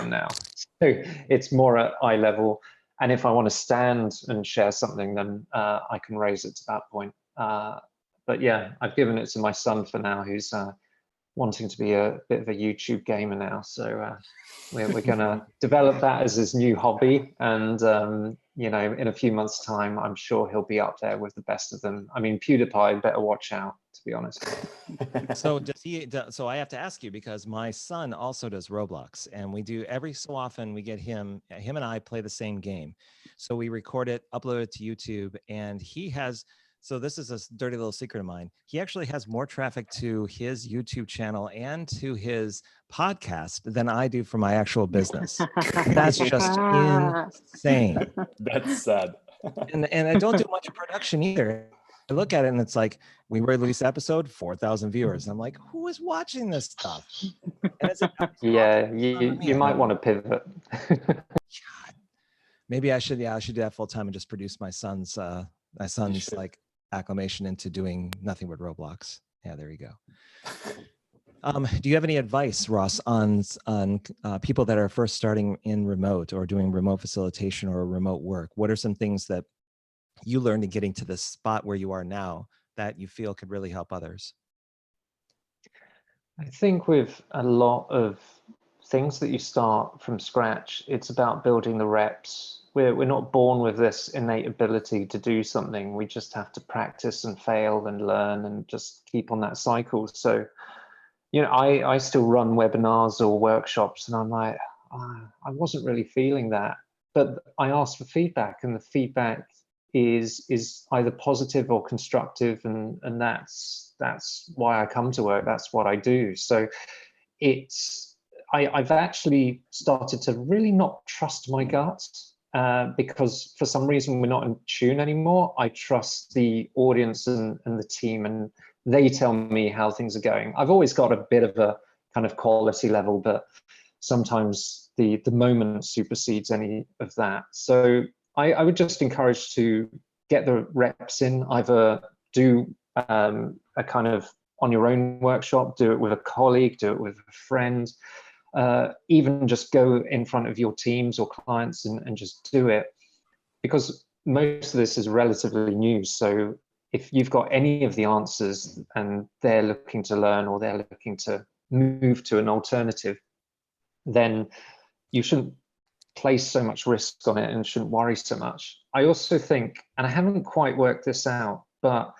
am now. So it's more at eye level. And if I want to stand and share something, then I can raise it to that point. But yeah, I've given it to my son for now, who's wanting to be a bit of a YouTube gamer now. So we're going to develop that as his new hobby. And, you know, in a few months' time, I'm sure he'll be up there with the best of them. I mean, PewDiePie, better watch out, to be honest. So does he? So I have to ask you, because my son also does Roblox, and we do every so often we get him and I play the same game. So we record it, upload it to YouTube, and he has. So this is a dirty little secret of mine. He actually has more traffic to his YouTube channel and to his podcast than I do for my actual business. That's just insane. That's sad. And I don't do much production either. I look at it and it's like, we release episode, 4,000 viewers. I'm like, who is watching this stuff? And it's yeah, you might want to pivot. God. Maybe I should do that full time and just produce my son's like acclimation into doing nothing but Roblox. Yeah, there you go. Do you have any advice, Ross, on people that are first starting in remote or doing remote facilitation or remote work? What are some things that you learned in getting to this spot where you are now that you feel could really help others? I think with a lot of things that you start from scratch, it's about building the reps. We're not born with this innate ability to do something. We just have to practice and fail and learn and just keep on that cycle. So, you know, I still run webinars or workshops and I'm like, I wasn't really feeling that. But I asked for feedback, and the feedback is either positive or constructive, and that's why I come to work. That's what I do. So I've actually started to really not trust my guts because for some reason we're not in tune anymore. I trust the audience and the team, and they tell me how things are going. I've always got a bit of a kind of quality level, but sometimes the moment supersedes any of that. So I would just encourage to get the reps in, either do a kind of on your own workshop, do it with a colleague, do it with a friend, even just go in front of your teams or clients and just do it, because most of this is relatively new. So if you've got any of the answers and they're looking to learn or they're looking to move to an alternative, then you shouldn't place so much risk on it and shouldn't worry so much. I also think, and I haven't quite worked this out, but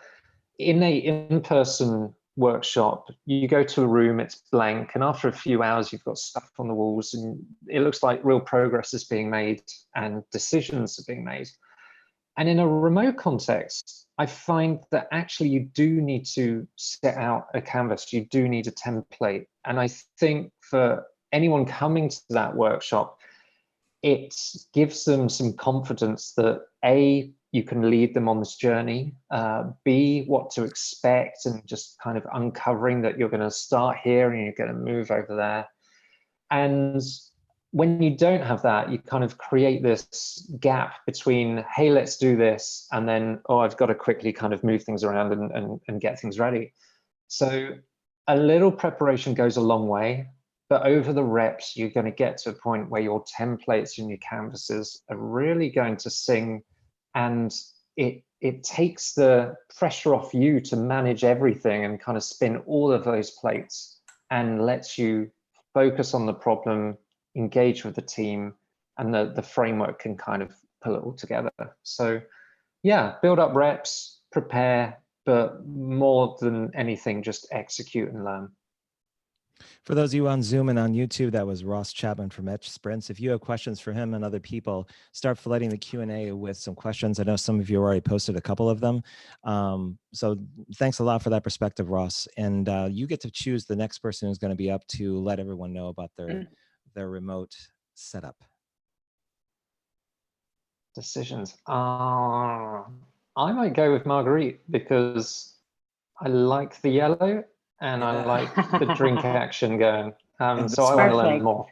in a in-person workshop, you go to a room, it's blank, and after a few hours you've got stuff on the walls and it looks like real progress is being made and decisions are being made. And in a remote context, I find that actually you do need to set out a canvas, you do need a template. And I think for anyone coming to that workshop, it gives them some confidence that A, you can lead them on this journey, B, what to expect, and just kind of uncovering that you're going to start here and you're going to move over there. And when you don't have that, you kind of create this gap between, hey, let's do this, and then, oh, I've got to quickly kind of move things around and get things ready. So a little preparation goes a long way. But over the reps, you're going to get to a point where your templates and your canvases are really going to sing, and it takes the pressure off you to manage everything and kind of spin all of those plates, and lets you focus on the problem, engage with the team, and the framework can kind of pull it all together. So yeah, build up reps, prepare, but more than anything, just execute and learn. For those of you on Zoom and on YouTube, that was Ross Chapman from Etch Sprints. If you have questions for him and other people, start flooding the Q&A with some questions. I know some of you already posted a couple of them. So thanks a lot for that perspective, Ross. And you get to choose the next person who's going to be up to let everyone know about their remote setup. Decisions. I might go with Margriet because I like the yellow. And I like the drink action going. So I want to learn more.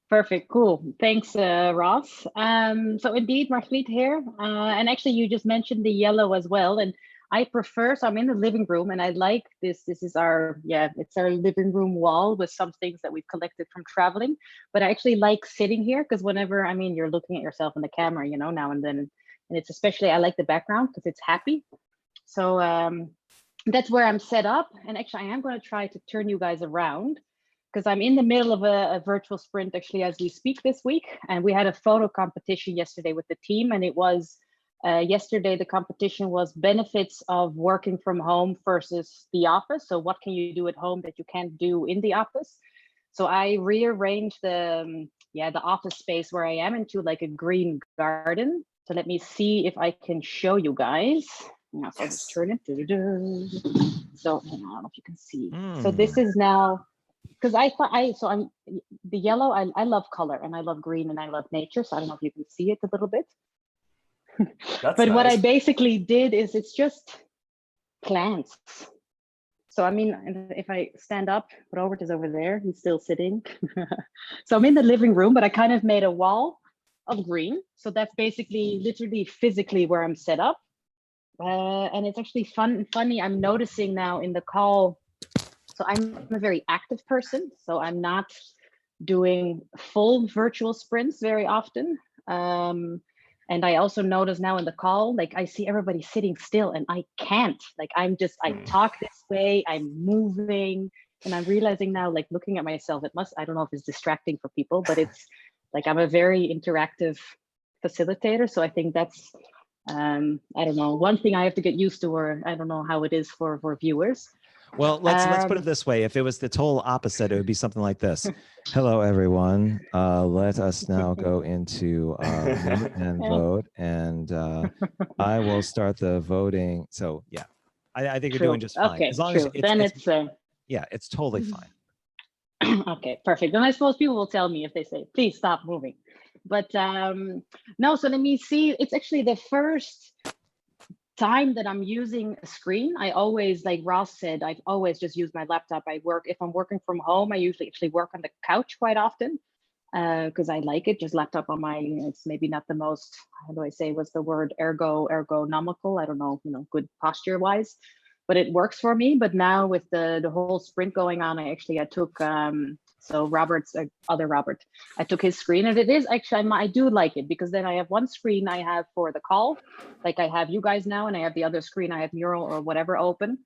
Perfect. Cool. Thanks, Ross. So indeed, Margriet here. And actually, you just mentioned the yellow as well. And I prefer, so I'm in the living room and I like this. This is our, yeah, it's our living room wall with some things that we've collected from traveling. But I actually like sitting here because whenever, I mean, you're looking at yourself in the camera, you know, now and then. And it's especially, I like the background because it's happy. So that's where I'm set up. And actually, I am going to try to turn you guys around because I'm in the middle of a virtual sprint actually as we speak this week. And we had a photo competition yesterday with the team. And it was, yesterday, the competition was benefits of working from home versus the office. So what can you do at home that you can't do in the office? So I rearranged the office space where I am into like a green garden. So let me see if I can show you guys. Now, so I'll just turn it. So I don't know if you can see. So this is now, because I'm the yellow, I love color and I love green and I love nature. So I don't know if you can see it a little bit. But nice. What I basically did is it's just plants. So I mean, if I stand up, Robert is over there, he's still sitting. So I'm in the living room, but I kind of made a wall of green. So that's basically literally physically where I'm set up. And it's actually funny, I'm noticing now in the call, so I'm a very active person. So I'm not doing full virtual sprints very often. And I also notice now in the call, like I see everybody sitting still and I can't, like I talk this way, I'm moving, and I'm realizing now, like looking at myself, I don't know if it's distracting for people, but it's like, I'm a very interactive facilitator. So I think that's, I don't know, one thing I have to get used to, or I don't know how it is for viewers. Well, let's put it this way. If it was the total opposite, it would be something like this. Hello, everyone. Let us now go into meet and vote, and I will start the voting. So yeah, I think you're doing just fine. Okay, as long as it's totally fine. Okay, perfect. Then I suppose people will tell me if they say, please stop moving. But no, so let me see. It's actually the first time that I'm using a screen. I always, like Ross said, I've always just used my laptop. If I'm working from home, I usually actually work on the couch quite often because I like it. Just laptop on it's maybe not the most, how do I say, what's the word, ergonomical? I don't know, good posture wise, but it works for me. But now with the whole sprint going on, I took, so Robert's other Robert, I took his screen, and it is actually, I do like it because then I have one screen I have for the call, like I have you guys now, and I have the other screen, I have Mural or whatever open.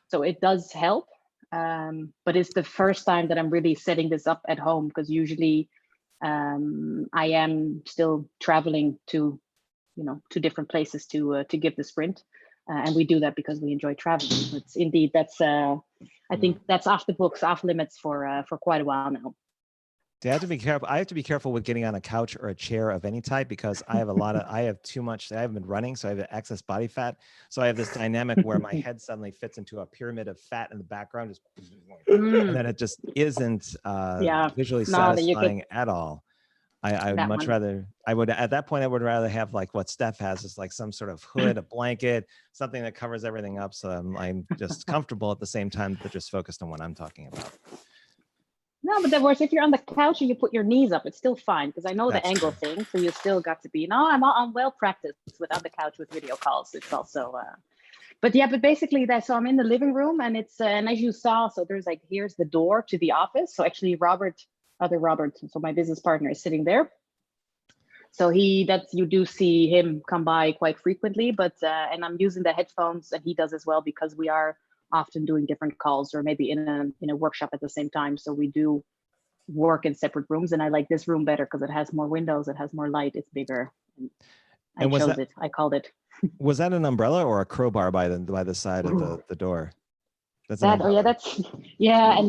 So it does help, but it's the first time that I'm really setting this up at home because usually I am still traveling to, to different places to give the sprint. And we do that because we enjoy traveling. It's indeed, that's I think that's off the books, off limits for quite a while now. I have to be careful. I have to be careful with getting on a couch or a chair of any type because I have I haven't been running, so I have excess body fat. So I have this dynamic where my head suddenly fits into a pyramid of fat in the background, and then it just isn't visually satisfying at all. I would much rather, at that point, I would rather have like what Steph has is like some sort of hood, a blanket, something that covers everything up. So I'm just comfortable at the same time, but just focused on what I'm talking about. No, but then worse, if you're on the couch and you put your knees up, it's still fine because I know the angle thing. So you still got to be, I'm well practiced with on the couch with video calls. It's also, but basically so I'm in the living room and it's, and as you saw, so there's like, here's the door to the office. So actually other Robert, so my business partner is sitting there. So you do see him come by quite frequently, but, and I'm using the headphones and he does as well because we are often doing different calls or maybe in a workshop at the same time. So we do work in separate rooms and I like this room better because it has more windows, it has more light, it's bigger. I called it. Was that an umbrella or a crowbar by the side of the door? And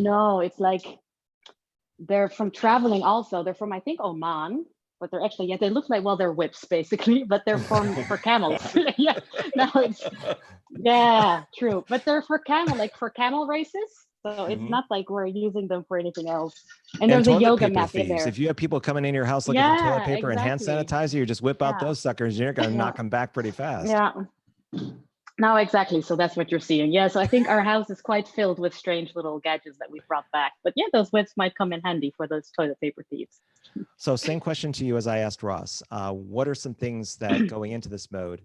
no, it's like, they're from traveling also. They're from, I think, Oman, but they're actually, they look like, well, they're whips basically, but they're for camels. True. But they're for camel races. So it's not like we're using them for anything else. And there's a yoga mat in there. If you have people coming in your house looking for toilet paper and hand sanitizer, you just whip out those suckers and you're going to knock them back pretty fast. Yeah. No, exactly. So that's what you're seeing. Yeah. So I think our house is quite filled with strange little gadgets that we brought back. But yeah, those whips might come in handy for those toilet paper thieves. So same question to you as I asked Ross. What are some things that going into this mode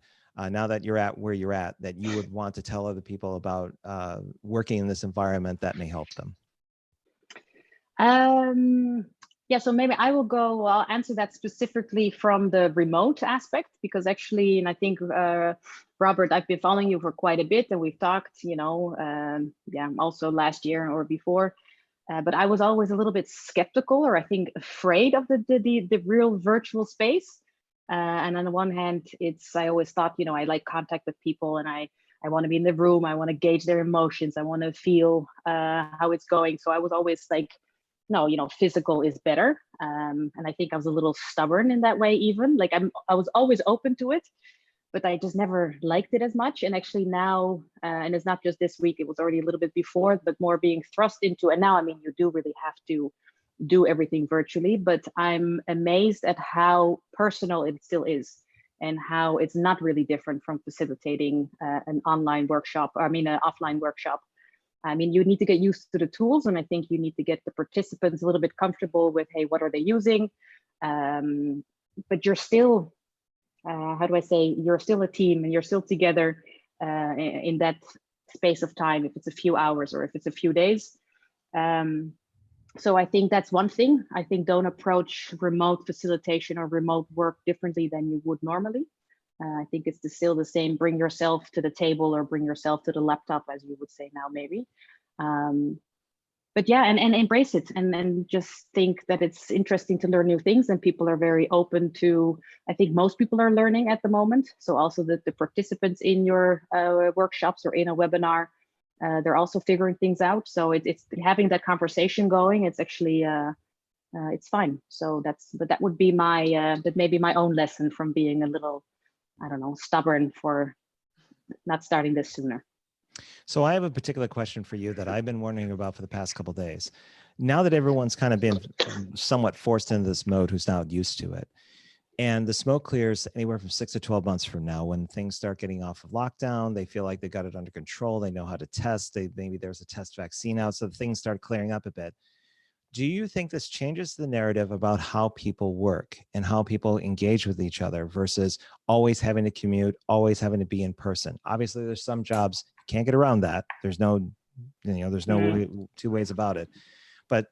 now that you're at where you're at, that you would want to tell other people about working in this environment that may help them? Yeah, so maybe I will go, I'll answer that specifically from the remote aspect, because actually, and I think, Robert, I've been following you for quite a bit, and we've talked, yeah, also last year or before, but I was always a little bit skeptical, or I think afraid of the real virtual space. And on the one hand, I always thought, I like contact with people, and I want to be in the room, I want to gauge their emotions, I want to feel how it's going. So I was always like, no, physical is better. And I think I was a little stubborn in that way, even like I was always open to it, but I just never liked it as much. And actually now, and it's not just this week, it was already a little bit before, but more being thrust into, and now, I mean, you do really have to do everything virtually, but I'm amazed at how personal it still is, and how it's not really different from facilitating an online workshop, an offline workshop. I mean, you need to get used to the tools, and I think you need to get the participants a little bit comfortable with, hey, what are they using? But you're still, how do I say, you're still a team, and you're still together in that space of time, if it's a few hours or if it's a few days. So I think that's one thing. I think don't approach remote facilitation or remote work differently than you would normally. I think it's still the same, bring yourself to the table or bring yourself to the laptop, as you would say now, maybe. But yeah, and embrace it, and just think that it's interesting to learn new things, and people are very open to, I think most people are learning at the moment. So also the participants in your workshops or in a webinar, they're also figuring things out. So it's having that conversation going, it's actually, it's fine. So that would be that maybe my own lesson from being a little, I don't know, stubborn for not starting this sooner. So I have a particular question for you that I've been wondering about for the past couple of days. Now that everyone's kind of been somewhat forced into this mode, who's now used to it, and the smoke clears anywhere from 6 to 12 months from now, when things start getting off of lockdown, they feel like they got it under control, they know how to test, maybe there's a test vaccine out, so things start clearing up a bit. Do you think this changes the narrative about how people work and how people engage with each other versus always having to commute, always having to be in person? Obviously, there's some jobs you can't get around that. There's no, there's no two ways about it. But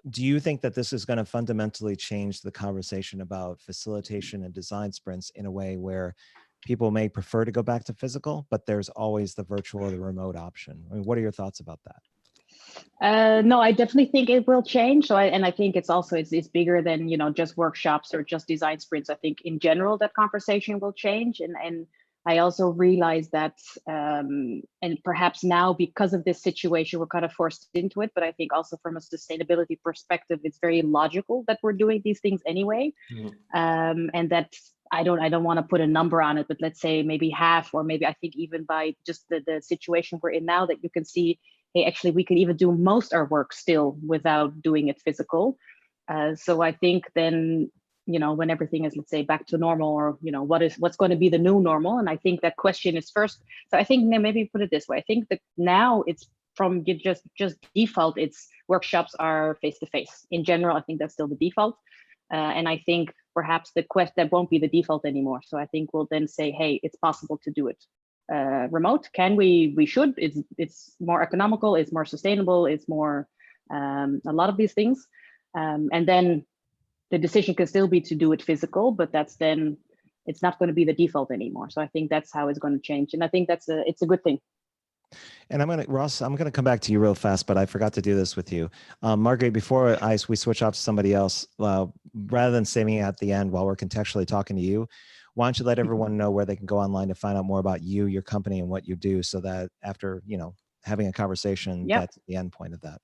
do you think that this is going to fundamentally change the conversation about facilitation and design sprints in a way where people may prefer to go back to physical, but there's always the virtual or the remote option? I mean, what are your thoughts about that? No, I definitely think it will change. So, I think it's also, it's bigger than, just workshops or just design sprints. I think in general, that conversation will change. And I also realize that, and perhaps now because of this situation, we're kind of forced into it, but I think also from a sustainability perspective, it's very logical that we're doing these things anyway. And that I don't want to put a number on it, but let's say maybe half, or maybe I think even by just the situation we're in now, that you can see, hey, actually, we can even do most our work still without doing it physical. So I think then, when everything is, let's say, back to normal, or, what's going to be the new normal? And I think that question is first. So I think maybe put it this way. I think that now it's from just default, it's workshops are face-to-face. In general, I think that's still the default. And I think perhaps that won't be the default anymore. So I think we'll then say, hey, it's possible to do it remote. Can we should, it's more economical, it's more sustainable, it's more a lot of these things, and then the decision can still be to do it physical, but it's not going to be the default anymore. So I think that's how it's going to change, and I think it's a good thing. And Ross, I'm going to come back to you real fast, but I forgot to do this with you. Margriet, before we switch off to somebody else, rather than saving it at the end while we're contextually talking to you, why don't you let everyone know where they can go online to find out more about you, your company, and what you do, so that after, having a conversation, that's the end point of that.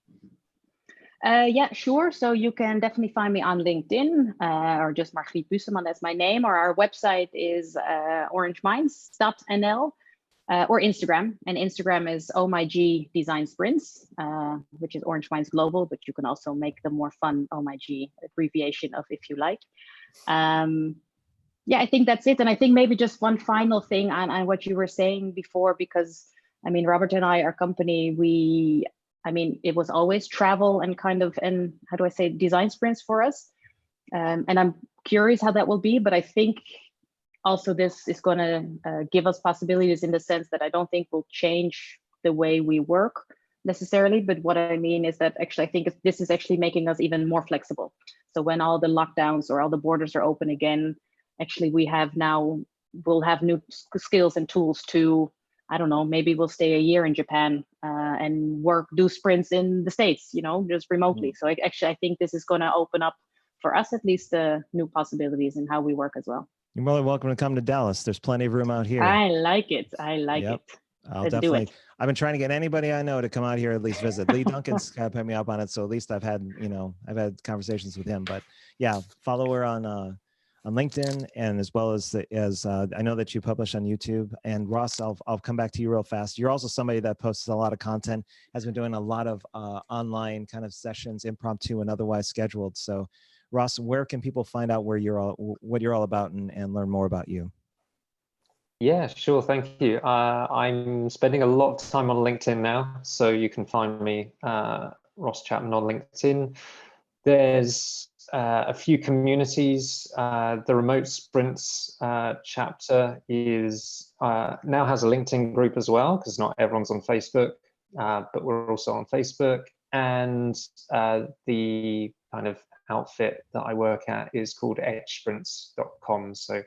Yeah, sure. So you can definitely find me on LinkedIn, or just Margriet Buseman, that's my name, or our website is orangeminds.nl, or Instagram. And Instagram is OMIG Design Sprints, which is Orange Minds Global, but you can also make the more fun OMIG abbreviation of if you like. Yeah, I think that's it. And I think maybe just one final thing on what you were saying before, because I mean, Robert and I, our company, it was always travel and and how do I say, design sprints for us. And I'm curious how that will be, but I think also this is going to give us possibilities in the sense that I don't think will change the way we work necessarily. But what I mean is that actually I think this is actually making us even more flexible. So when all the lockdowns or all the borders are open again, actually we'll have new skills and tools to, I don't know, maybe we'll stay a year in Japan and do sprints in the States, just remotely. So I think this is going to open up, for us at least, new possibilities in how we work as well. You're more than welcome to come to Dallas. There's plenty of room out here. I like it. Yep. I'll definitely. I've been trying to get anybody I know to come out here at least visit. Lee Duncan's kind of put me up on it, so at least I've had conversations with him. But yeah, follow her on LinkedIn, and as well as I know that you publish on YouTube. And Ross, I'll come back to you real fast. You're also somebody that posts a lot of content, has been doing a lot of online kind of sessions, impromptu and otherwise scheduled. So Ross, where can people find out what you're all about and learn more about you? Yeah, sure. Thank you. I'm spending a lot of time on LinkedIn now, so you can find me, Ross Chapman, on LinkedIn. There's a few communities. The Remote Sprints chapter now has a LinkedIn group as well, because not everyone's on Facebook, but we're also on Facebook. And the kind of outfit that I work at is called etchsprints.com. So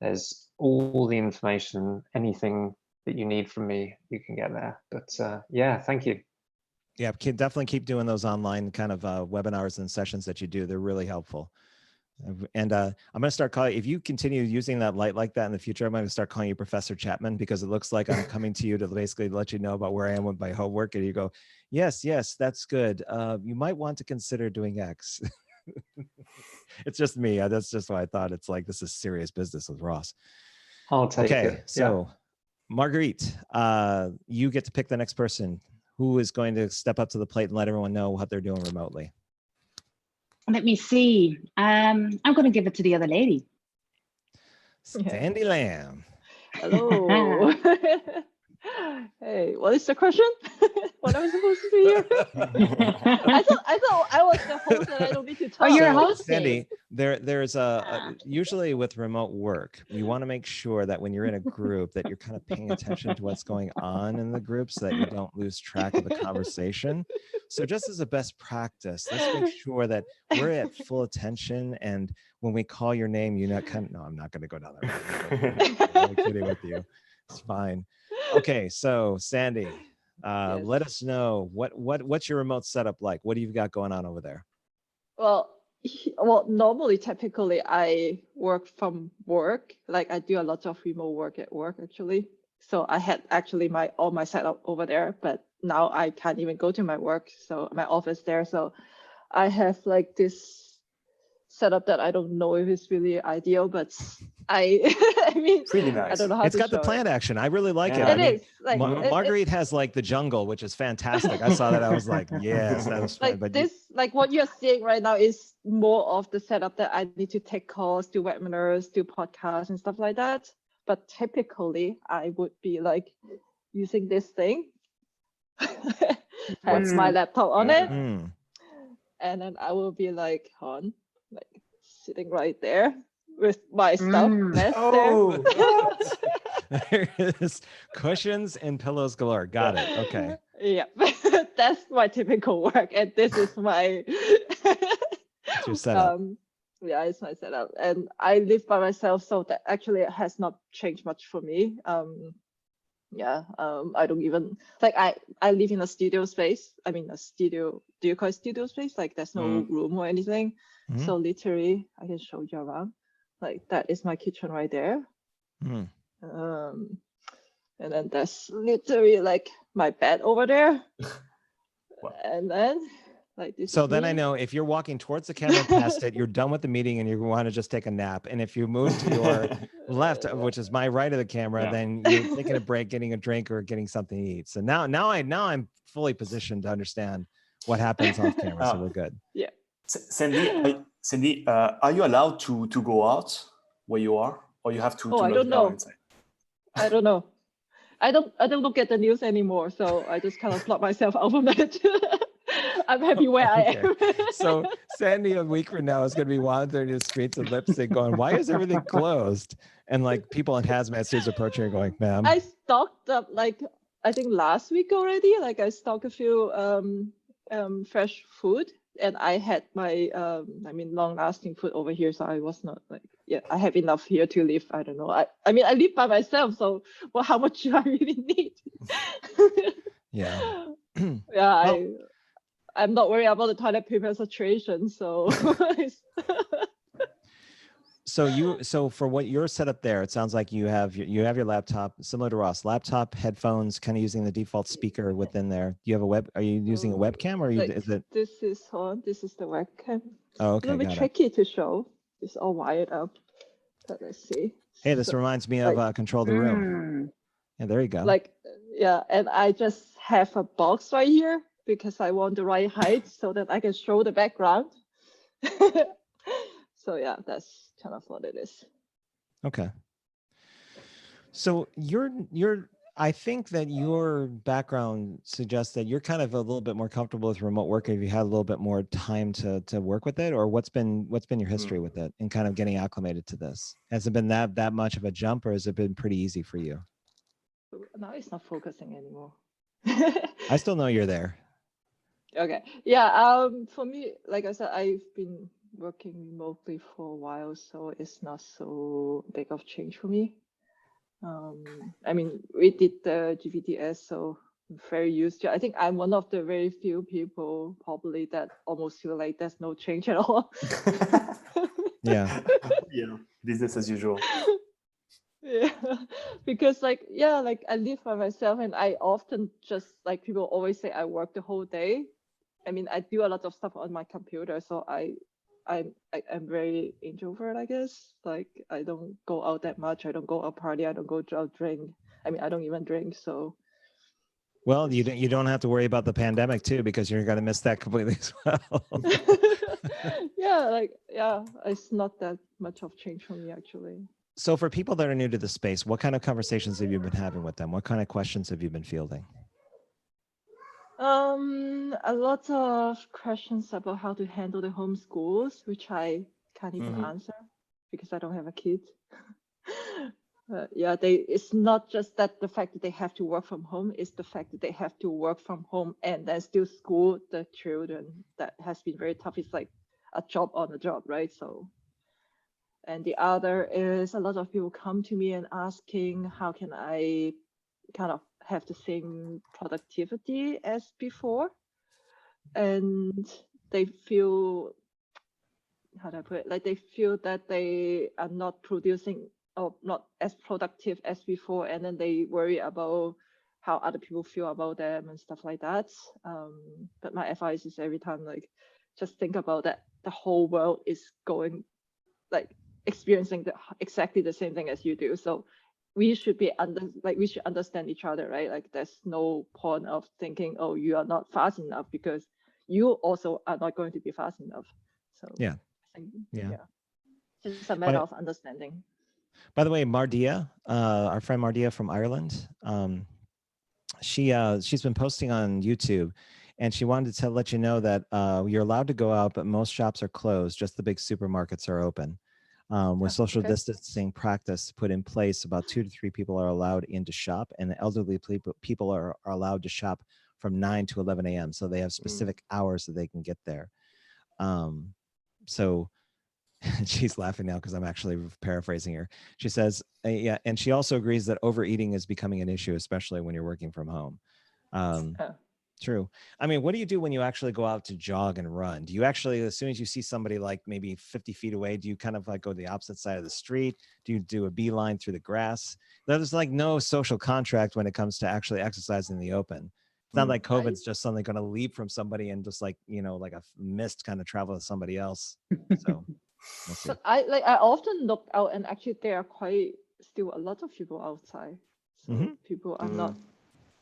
there's all the information, anything that you need from me, you can get there. But yeah, thank you. Yeah, definitely keep doing those online kind of webinars and sessions that you do. They're really helpful. And I'm going to start calling, if you continue using that light like that in the future, I'm going to start calling you Professor Chapman, because it looks like I'm coming to you to basically let you know about where I am with my homework. And you go, yes, that's good. You might want to consider doing X. It's just me. That's just why I thought it's like, this is serious business with Ross. I'll take it. So Margriet, you get to pick the next person. Who is going to step up to the plate and let everyone know what they're doing remotely? Let me see. I'm going to give it to the other lady. Sandy Lam. Hello. Hey, what is the question? What am I supposed to do here? I thought I was the host and I don't need to talk. Oh, you're a host. Sandy, there's usually with remote work, you want to make sure that when you're in a group that you're kind of paying attention to what's going on in the group so that you don't lose track of the conversation. So just as a best practice, let's make sure that we're at full attention, and when we call your name, no, I'm not going to go down that road. I'm kidding with you. It's fine. Okay, so Sandy, Yes. let us know what's your remote setup like? What do you got going on over there? Well, normally, typically, I work from work. Like I do a lot of remote work at work, actually. So I had actually all my setup over there, but now I can't even go to my work, so my office there. So I have like this setup that I don't know if it's really ideal, but I mean, pretty nice. I don't know how It's to got the show plant action. I really like it. Yeah. I It mean, is like Margriet has like the jungle, which is fantastic. I saw that. I was like, yes, that was fun. like But this, like what you're seeing right now is more of the setup that I need to take calls, do webinars, do podcasts and stuff like that. But typically I would be like using this thing, has my laptop on it, Mm. and then I will be like sitting right there with my stuff messed Oh, There is cushions and pillows galore. Got it. Okay. there. Yeah, that's my typical work, and this is my It's your setup. Yeah, it's my setup, and I live by myself, so that actually has not changed much for me. I don't even like I live in a studio space. I mean, a studio. Do you call it studio space? Like there's no room or anything. Mhm. So literally, I can show you around. Like that is my kitchen right there. Mm. And then there's literally like my bed over there. Wow. And then like this. So is then me. I know if you're walking towards the camera past it, you're done with the meeting and you want to just take a nap. And if you move to your left, which is my right of the camera, Yeah. then you're taking a break, getting a drink or getting something to eat. So now I'm fully positioned to understand what happens off camera. So we're good. Yeah. Sandy, are you allowed to go out where you are, or you have to Oh, I lock don't down know. inside? I don't know. I don't look at the news anymore, so I just kind of lock myself out from it. I'm happy where I am. So Sandy a week from now is going to be wandering the streets of Leipzig going, why is everything closed? And like people in hazmat suits approaching her going, ma'am. I stocked up like, I think last week already, like I stocked a few fresh food, and I had my, long lasting food over here. So I was not like, I have enough here to live. I don't know. I live by myself. So how much do I really need? Yeah. Yeah. I'm not worried about the toilet paper situation. So So for what you're set up there, it sounds like you have your laptop, similar to Ross, laptop, headphones, kind of using the default speaker within there. You have are you using a webcam, or is it? This is the webcam. Oh, okay. A little bit tricky to show. It's all wired up. But let's see. Hey, this reminds me of Control the Room. Yeah, there you go. And I just have a box right here because I want the right height so that I can show the background. So yeah, that's kind of what it is. Okay. So I think that your background suggests that you're kind of a little bit more comfortable with remote work if you had a little bit more time to work with it, or what's been your history with it and kind of getting acclimated to this? Has it been that much of a jump, or has it been pretty easy for you? Now it's not focusing anymore. I still know you're there. Okay. Yeah. For me, like I said, I've been working remotely for a while, so it's not so big of change for me. We did the GVTS, so I'm very used to it. I think I'm one of the very few people probably that almost feel like there's no change at all. Yeah. Yeah. Business as usual. Yeah, because I live by myself, and I often just people always say I work the whole day. I do a lot of stuff on my computer, so I'm very introvert, I guess. Like I don't go out that much. I don't go out party. I don't go out drink. I don't even drink. So. Well, you don't have to worry about the pandemic too, because you're going to miss that completely as well. It's not that much of change for me actually. So for people that are new to the space, what kind of conversations have you been having with them? What kind of questions have you been fielding? A lot of questions about how to handle the homeschools, which I can't even answer because I don't have a kid. It's not just that the fact that they have to work from home, it's the fact that they have to work from home and then still school the children. That has been very tough. It's like a job on a job, right? So. And the other is a lot of people come to me and asking, how can I kind of have the same productivity as before? And they feel, how do I put it? Like they feel that they are not producing or not as productive as before. And then they worry about how other people feel about them and stuff like that. But my advice is every time, just think about that the whole world is going, experiencing exactly the same thing as you do. So we should we should understand each other, right? Like there's no point of thinking, oh, you are not fast enough, because you also are not going to be fast enough. So yeah, I think, it's just a matter of understanding. By the way, Mardia, our friend Mardia from Ireland, she's been posting on YouTube, and she wanted to let you know that you're allowed to go out, but most shops are closed. Just the big supermarkets are open. With social distancing practice put in place, about 2 to 3 people are allowed in to shop, and the elderly people are allowed to shop from 9 to 11 a.m. So they have specific hours that they can get there. So she's laughing now because I'm actually paraphrasing her. She says, yeah, and she also agrees that overeating is becoming an issue, especially when you're working from home. True. What do you do when you actually go out to jog and run? Do you actually, as soon as you see somebody like maybe 50 feet away, do you kind of go to the opposite side of the street? Do you do a beeline through the grass? There's no social contract when it comes to actually exercising in the open. It's not like COVID's just suddenly going to leap from somebody and just like a mist kind of travel to somebody else. So we'll see. But I often look out, and actually there are still a lot of people outside. So people are not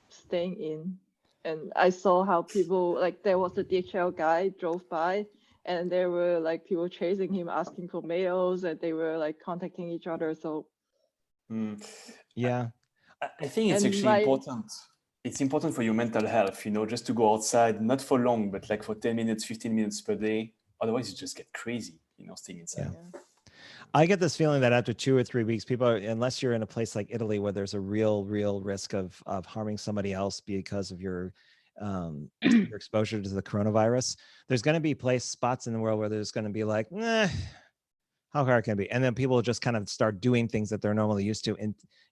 staying in. And I saw how people, there was a DHL guy drove by, and there were people chasing him, asking for mails, and they were contacting each other. So yeah, I think it's actually important it's important for your mental health, just to go outside, not for long, but like for 10 minutes, 15 minutes per day. Otherwise, you just get crazy, staying inside. Yeah. I get this feeling that after 2 or 3 weeks, people are, unless you're in a place like Italy where there's a real risk of harming somebody else because of your exposure to the coronavirus, there's going to be spots in the world where there's going to be like, how hard can it be? And then people just kind of start doing things that they're normally used to,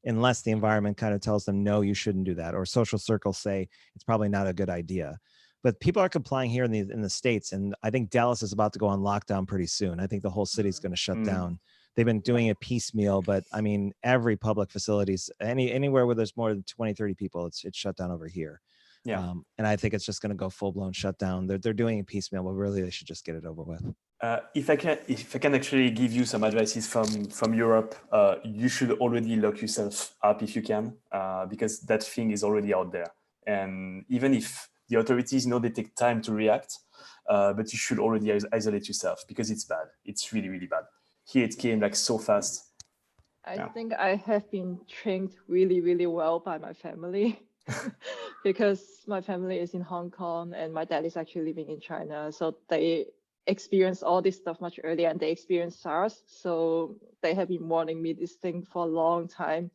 unless the environment kind of tells them, no, you shouldn't do that. Or social circles say it's probably not a good idea. But people are complying here in the States. And I think Dallas is about to go on lockdown pretty soon. I think the whole city's going to shut down. They've been doing it piecemeal, but I mean, every public facilities, anywhere where there's more than 20, 30 people, it's shut down over here. Yeah. And I think it's just going to go full blown shutdown. They're doing it piecemeal, but really they should just get it over with. If I can actually give you some advices from Europe, you should already lock yourself up if you can, because that thing is already out there. And even if the authorities know they take time to react, but you should already isolate yourself because it's bad. It's really, really bad. Here it came like so fast. I think I have been trained really, really well by my family because my family is in Hong Kong and my dad is actually living in China. So they experienced all this stuff much earlier and they experienced SARS. So they have been warning me this thing for a long time.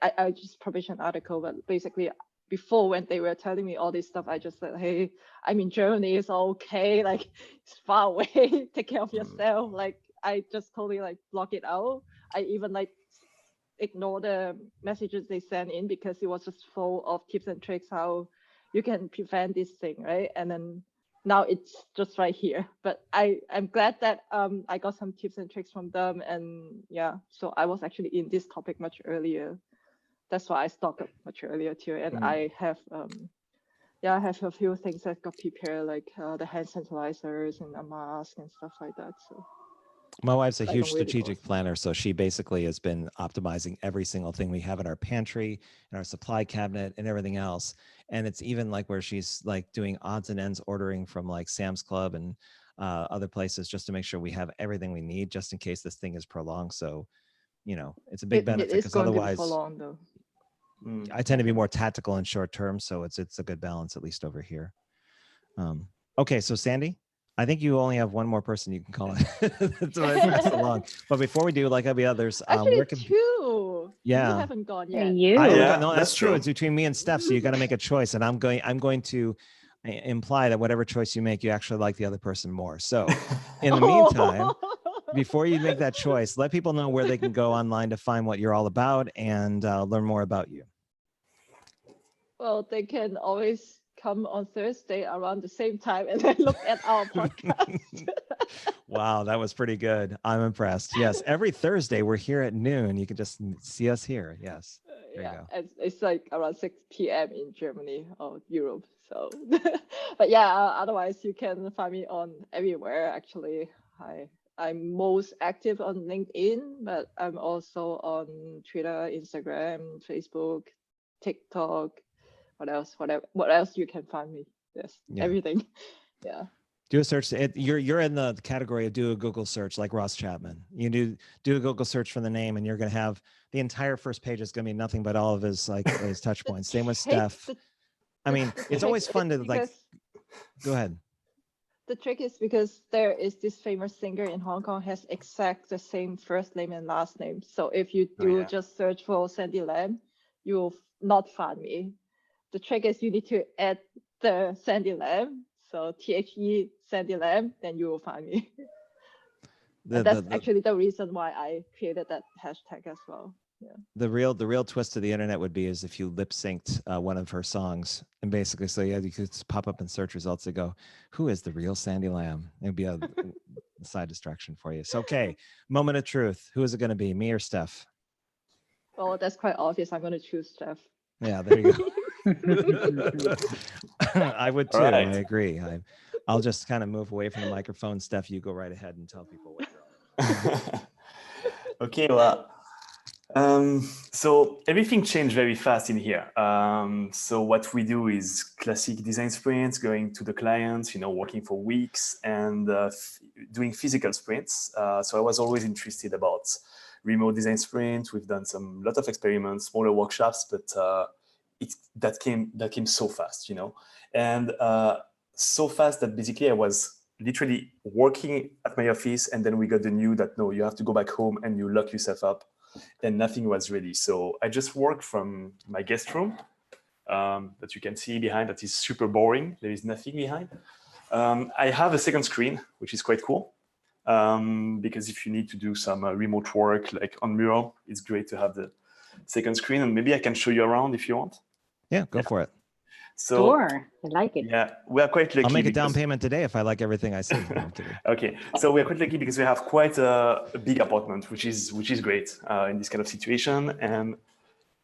I just published an article, but basically before when they were telling me all this stuff, I just said, hey, I'm in Germany, it's okay. Like it's far away, take care of yourself. Like I just totally like block it out. I even like ignore the messages they send in because it was just full of tips and tricks how you can prevent this thing, right? And then now it's just right here. But I'm glad that I got some tips and tricks from them, and yeah, so I was actually in this topic much earlier. That's why I stocked up much earlier too, and I have I have a few things that got prepared, like the hand sanitizers and a mask and stuff like that. So my wife's a huge strategic planner, so she basically has been optimizing every single thing we have in our pantry and our supply cabinet and everything else. And it's even like where she's like doing odds and ends ordering from like Sam's Club and other places just to make sure we have everything we need just in case this thing is prolonged. So, it's a big benefit because otherwise, though. I tend to be more tactical and short term. So it's a good balance, at least over here. Okay, so Sandy, I think you only have one more person you can call it to pass along. But before we do, like every others, actually two. Yeah, you haven't gone yet. No, that's true. It's between me and Steph, so you got to make a choice, and I'm going to imply that whatever choice you make, you actually like the other person more. So, in the meantime, before you make that choice, let people know where they can go online to find what you're all about and learn more about you. Well, they can always come on Thursday around the same time and then look at our podcast. Wow, that was pretty good. I'm impressed. Yes, every Thursday we're here at noon. You can just see us here. Yes. There you go. It's like around 6 p.m. in Germany or Europe. So, but yeah, otherwise you can find me on everywhere. Actually, I'm most active on LinkedIn, but I'm also on Twitter, Instagram, Facebook, TikTok. What else you can find me? Yes, everything. Yeah. Do a search. You're in the category of do a Google search like Ross Chapman. You do a Google search for the name, and you're going to have the entire first page is going to be nothing but all of his his touch points. Same with Steph. I mean, it's always fun to like. Go ahead. The trick is because there is this famous singer in Hong Kong has exact the same first name and last name. So if you just search for Sandy Lam, you will not find me. The trick is you need to add the Sandy Lam, so THE Sandy Lam, then you will find me. That's actually the reason why I created that hashtag as well. Yeah. The real twist of the internet would be is if you lip synced one of her songs, and basically, so you could pop up in search results and go, "Who is the real Sandy Lam?" It would be a side distraction for you. So, okay, moment of truth. Who is it going to be, me or Steph? Well, that's quite obvious. I'm going to choose Steph. Yeah, there you go. I would too. Right. I agree. I'll just kind of move away from the microphone. Steph, you go right ahead and tell people what you're on. Okay, well, so everything changed very fast in here. So what we do is classic design sprints, going to the clients, working for weeks and doing physical sprints. So I was always interested about remote design sprints. We've done lot of experiments, smaller workshops, but that came so fast, you know, and so fast that basically I was literally working at my office, and then we got the news that no, you have to go back home and you lock yourself up, and nothing was ready. So I just worked from my guest room that you can see behind. That is super boring. There is nothing behind. I have a second screen, which is quite cool. Because if you need to do some remote work like on Mural, it's great to have the second screen, and maybe I can show you around if you want. Yeah, go for it. So, sure, I like it. Yeah, we are quite lucky. I'll make a down payment today if I like everything I see. No, I'm kidding. Okay, so we are quite lucky because we have quite a big apartment, which is great in this kind of situation. And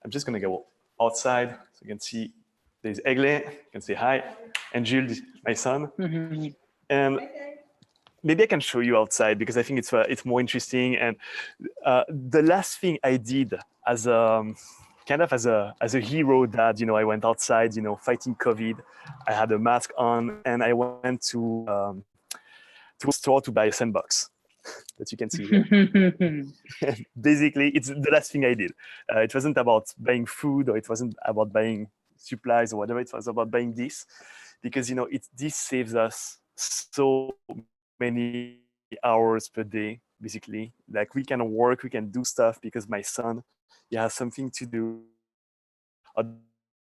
I'm just gonna go outside so you can see there's Egle, you can say hi, and Jules, my son, and maybe I can show you outside because I think it's more interesting. And the last thing I did as a kind of as a hero dad, you know, I went outside, you know, fighting COVID. I had a mask on, and I went to a store to buy a sandbox that you can see here. Basically, it's the last thing I did. It wasn't about buying food, or it wasn't about buying supplies or whatever. It was about buying this because, you know, this saves us so many hours per day, basically. Like we can work, we can do stuff because my son, he has something to do.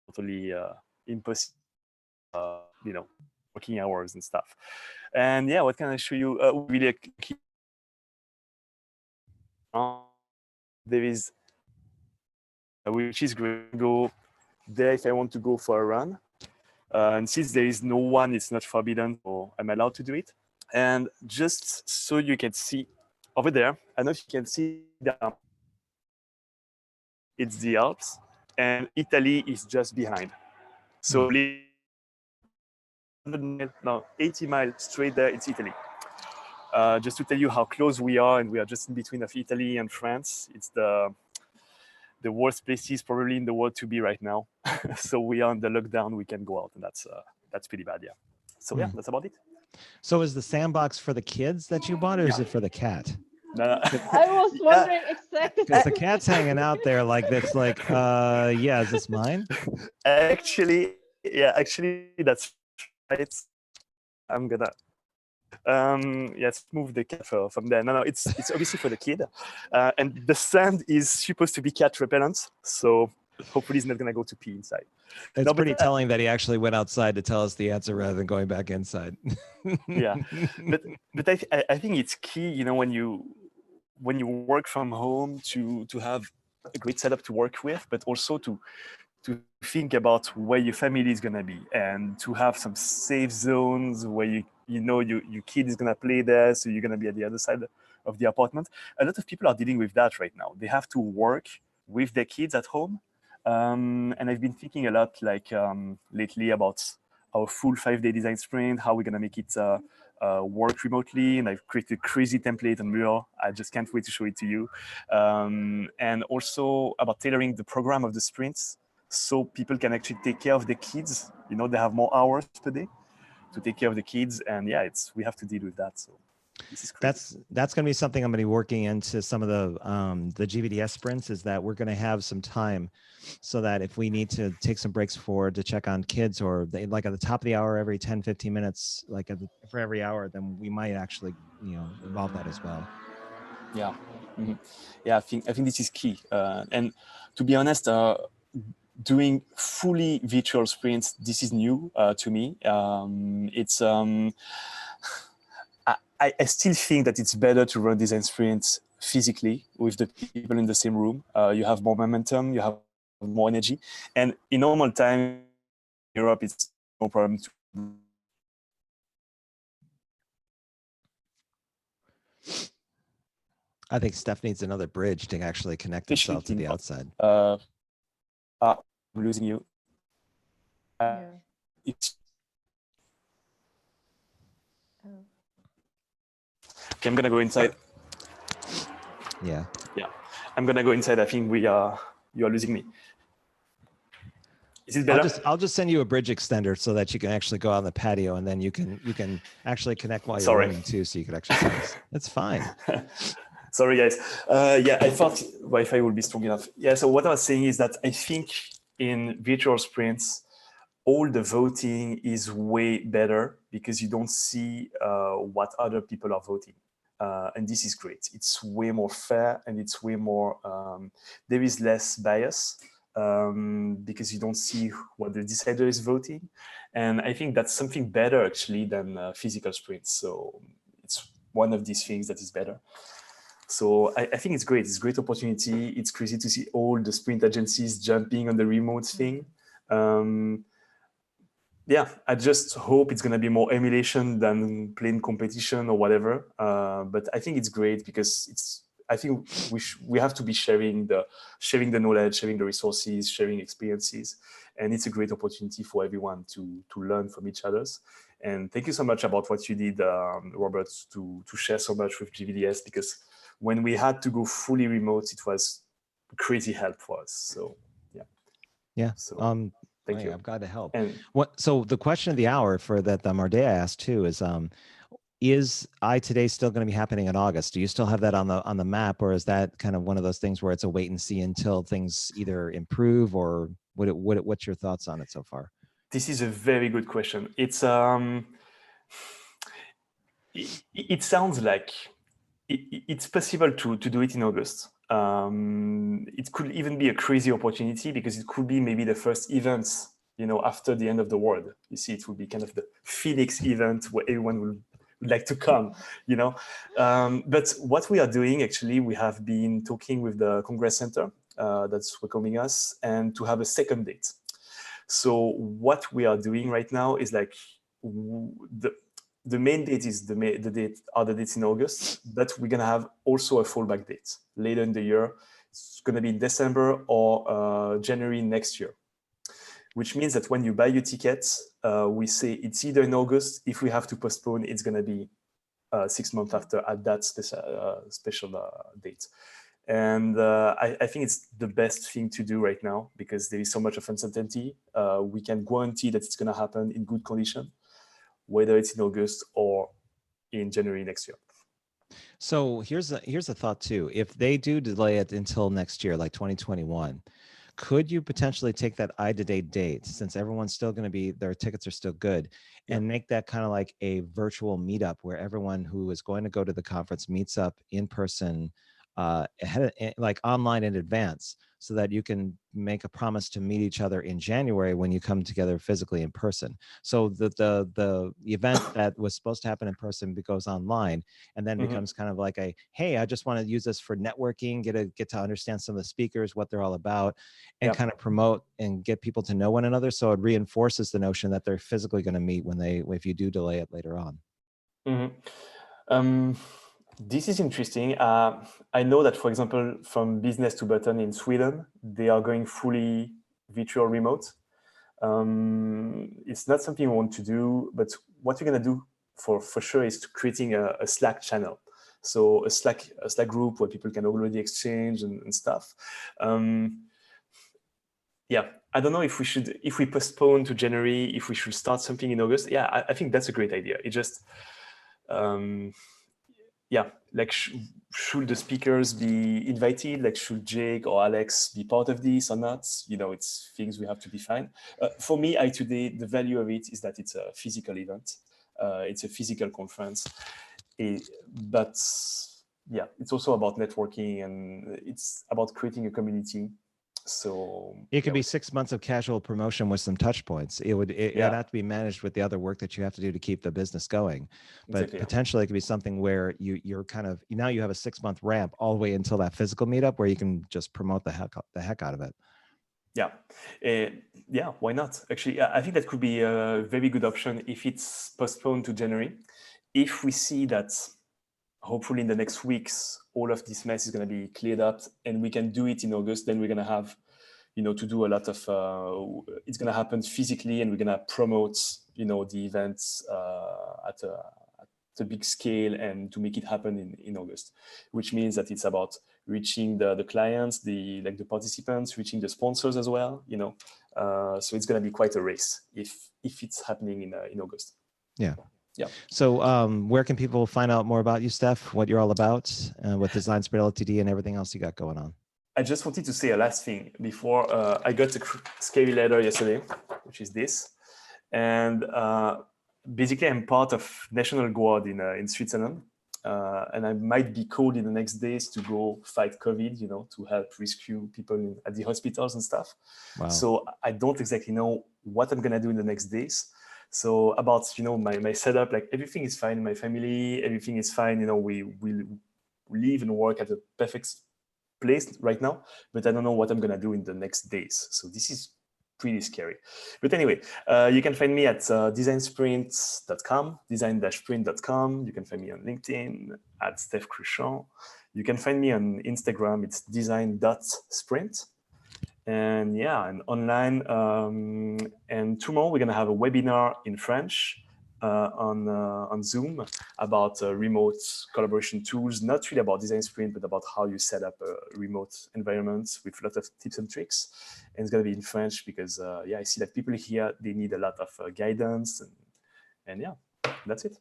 Totally impossible, you know, working hours and stuff. And yeah, what can I show you? Really, there is, which is great. Go there if I want to go for a run. And since there is no one, it's not forbidden, or I'm allowed to do it. And just so you can see over there, I don't know if you can see that it's the Alps, and Italy is just behind. So 80 miles straight there, it's Italy. Just to tell you how close we are, and we are just in between of Italy and France. It's the worst places probably in the world to be right now. So we are on the lockdown, we can go out, and that's pretty bad, yeah. So yeah, that's about it. So is the sandbox for the kids that you bought, or is it for the cat? No. I was wondering exactly. Because the cat's hanging out there like this, like, yeah, is this mine? Actually, that's right. I'm gonna let's move the cat from there. No, it's obviously for the kid, and the sand is supposed to be cat repellent, so hopefully he's not gonna go to pee inside. It's pretty telling that he actually went outside to tell us the answer rather than going back inside. Yeah, but I think it's key, you know, when you work from home to have a great setup to work with, but also to think about where your family is gonna be, and to have some safe zones where you know your kid is gonna play there, so you're gonna be at the other side of the apartment. A lot of people are dealing with that right now. They have to work with their kids at home, and I've been thinking a lot, like lately, about our full 5-day design sprint, how we're gonna make it work remotely, and I've created a crazy template on Mural. I just can't wait to show it to you, and also about tailoring the program of the sprints, so people can actually take care of the kids. You know, they have more hours per day to take care of the kids, and yeah, we have to deal with that. So this is crazy. That's going to be something I'm going to be working into some of the GVDS sprints, is that we're going to have some time so that if we need to take some breaks forward to check on kids, or like at the top of the hour every 10-15 minutes, like for every hour, then we might actually, you know, involve that as well. Yeah. Mm-hmm. Yeah, I think this is key, and to be honest, doing fully virtual sprints, this is new to me. It's I still think that it's better to run design sprints physically with the people in the same room. You have more momentum, you have more energy, and in normal time in Europe, it's no problem to. I think Steph needs another bridge to actually connect himself to the outside. I'm losing you. Yeah. It's okay, I'm gonna go inside. Yeah. Yeah, I'm gonna go inside. I think you are losing me. Is it better? I'll just send you a bridge extender so that you can actually go out on the patio, and then you can actually connect while you're running too, so you can exercise. That's fine. Sorry, guys. Yeah, I thought Wi-Fi would be strong enough. Yeah, so what I was saying is that I think in virtual sprints, all the voting is way better because you don't see what other people are voting. And this is great. It's way more fair, and it's way more, there is less bias because you don't see what the decider is voting. And I think that's something better actually than physical sprints. So it's one of these things that is better. So I think it's great. It's a great opportunity. It's crazy to see all the sprint agencies jumping on the remote thing. Yeah, I just hope it's going to be more emulation than plain competition or whatever. But I think it's great because I think we have to be sharing the knowledge, sharing the resources, sharing experiences, and it's a great opportunity for everyone to learn from each other's. And thank you so much about what you did, Robert, to share so much with GVDS, because when we had to go fully remote, it was a crazy help for us. So yeah. So thank you. I'm glad to help. And so the question of the hour for that Margriet asked too is I Today still going to be happening in August? Do you still have that on the map, or is that kind of one of those things where it's a wait and see until things either improve, or what's your thoughts on it so far? This is a very good question. It's it sounds like it's possible to do it in August. It could even be a crazy opportunity because it could be maybe the first event, after the end of the world. You see, it would be kind of the Phoenix event where everyone would like to come, But what we are doing, actually, we have been talking with the Congress Center that's welcoming us, and to have a second date. So what we are doing right now is like the main date is the dates in August, but we're gonna have also a fallback date later in the year. It's gonna be in December or January next year, which means that when you buy your tickets, we say it's either in August. If we have to postpone, it's gonna be 6 months after at that special date. And I think it's the best thing to do right now because there is so much of uncertainty. We can guarantee that it's gonna happen in good condition, whether it's in August or in January next year. So here's a thought too. If they do delay it until next year, like 2021, could you potentially take that Today date, since everyone's still going to be, their tickets are still good, and make that kind of like a virtual meetup where everyone who is going to go to the conference meets up in person, like online in advance, so that you can make a promise to meet each other in January when you come together physically in person. So the event that was supposed to happen in person goes online, and then becomes kind of like a, hey, I just want to use this for networking, get to understand some of the speakers, what they're all about, and kind of promote and get people to know one another. So it reinforces the notion that they're physically going to meet if you do delay it later on. This is interesting. I know that, for example, from Business to Button in Sweden, they are going fully virtual remote. It's not something we want to do, but what we're going to do for sure is creating a Slack channel. So a Slack group where people can already exchange and stuff. Yeah, I don't know if we postpone to January, if we should start something in August. Yeah, I think that's a great idea. It just, like should the speakers be invited? Like should Jake or Alex be part of this or not? It's things we have to define. For me, Today, the value of it is that it's a physical event. It's a physical conference. But yeah, it's also about networking, and it's about creating a community. So it could be 6 months of casual promotion with some touch points. It'd have to be managed with the other work that you have to do to keep the business going. But potentially it could be something where you're kind of, now you have a 6-month ramp all the way until that physical meetup where you can just promote the heck out of it. Yeah, why not? Actually, I think that could be a very good option if it's postponed to January. If we see that hopefully in the next weeks, all of this mess is going to be cleared up and we can do it in August, then we're going to have, to do a lot of, it's going to happen physically, and we're going to promote, the events at a big scale, and to make it happen in August, which means that it's about reaching the clients, the participants, reaching the sponsors as well, so it's going to be quite a race if it's happening in August. Yeah. Yeah. So where can people find out more about you, Steph, what you're all about with Design Spread Ltd and everything else you got going on? I just wanted to say a last thing before I got a scary letter yesterday, which is this. And basically, I'm part of National Guard in Switzerland. And I might be called in the next days to go fight COVID, you know, to help rescue people at the hospitals and stuff. Wow. So I don't exactly know what I'm gonna do in the next days. So about, you know, my setup, like everything is fine in my family, everything is fine. You know, we live and work at a perfect place right now, but I don't know what I'm gonna do in the next days. So this is pretty scary. But anyway, you can find me at designsprint.com, design-sprint.com. You can find me on LinkedIn at Steph Cruchon. You can find me on Instagram, it's design.sprint. And yeah, and online. And tomorrow we're gonna have a webinar in French on Zoom about remote collaboration tools, not really about design sprint, but about how you set up a remote environment with a lot of tips and tricks. And it's gonna be in French because yeah, I see that people here, they need a lot of guidance and yeah, that's it.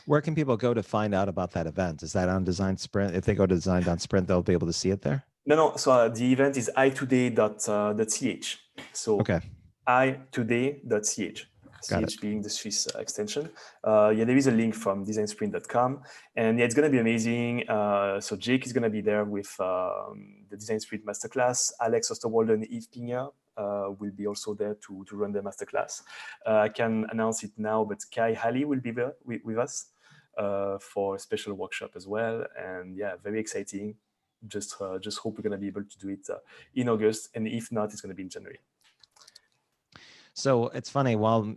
Where can people go to find out about that event? Is that on Design Sprint? If they go to design.sprint, they'll be able to see it there? No. So the event is itoday.ch. So okay. itoday.ch. CH being the Swiss extension. Yeah, there is a link from designsprint.com. And yeah, it's going to be amazing. So Jake is going to be there with the Design Sprint Masterclass. Alex Osterwalder and Yves Pignat will be also there to run the masterclass. I can announce it now, but Kai Halley will be there with us for a special workshop as well. And yeah, very exciting. Just hope we're going to be able to do it in August. And if not, it's going to be in January. So it's funny, while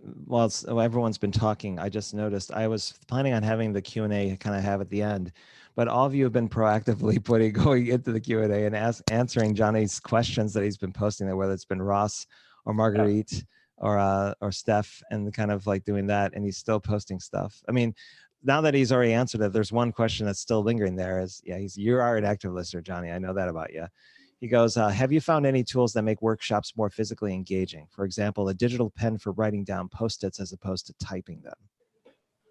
everyone's been talking, I just noticed I was planning on having the Q&A kind of have at the end, but all of you have been proactively going into the Q&A and answering Johnny's questions that he's been posting there, whether it's been Ross or Margriet or Steph, and kind of like doing that, and he's still posting stuff. I mean, now that he's already answered it, there's one question that's still lingering there is, yeah, you are an active listener, Johnny. I know that about you. He goes, have you found any tools that make workshops more physically engaging? For example, a digital pen for writing down Post-its as opposed to typing them.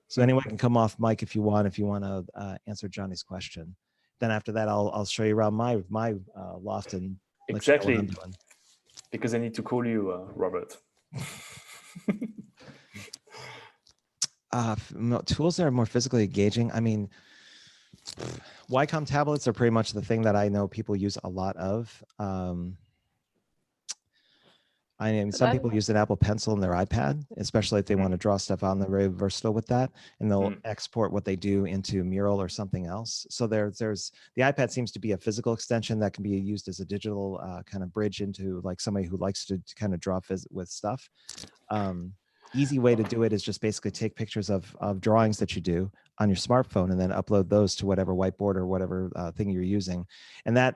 So anyone can come off mic if you want to answer Johnny's question. Then after that, I'll show you around my loft and exactly, let you know what I'm doing. Because I need to call you, Robert. Tools that are more physically engaging. I mean, Wacom tablets are pretty much the thing that I know people use a lot of. I mean, some people use an Apple Pencil in their iPad, especially if they want to draw stuff out, and they're very versatile with that, and they'll export what they do into Mural or something else. So there's the iPad seems to be a physical extension that can be used as a digital kind of bridge into like somebody who likes to kind of draw with stuff. Easy way to do it is just basically take pictures of drawings that you do on your smartphone and then upload those to whatever whiteboard or whatever thing you're using. And that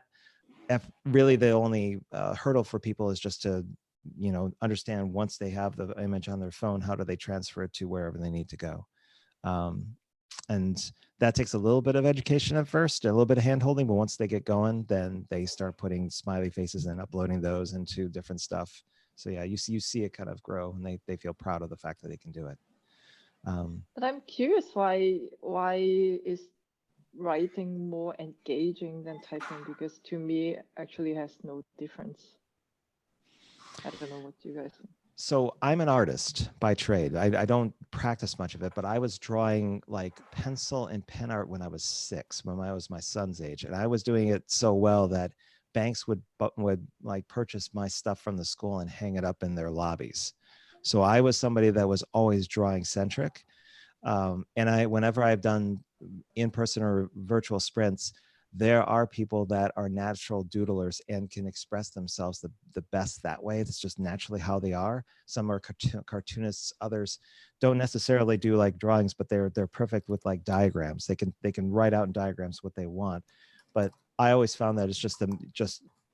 really the only hurdle for people is just to, you know, understand once they have the image on their phone, how do they transfer it to wherever they need to go. And that takes a little bit of education at first, a little bit of hand holding, but once they get going, then they start putting smiley faces and uploading those into different stuff. So yeah, you see it kind of grow, and they feel proud of the fact that they can do it. But I'm curious why is writing more engaging than typing? Because to me, actually has no difference. I don't know what you guys think. So I'm an artist by trade. I don't practice much of it, but I was drawing like pencil and pen art when I was 6, when I was my son's age, and I was doing it so well that banks would like purchase my stuff from the school and hang it up in their lobbies. So I was somebody that was always drawing centric. And whenever I've done in-person or virtual sprints, there are people that are natural doodlers and can express themselves the best that way. It's just naturally how they are. Some are cartoonists, others don't necessarily do like drawings, but they're perfect with like diagrams. They can write out in diagrams what they want. But I always found that it's just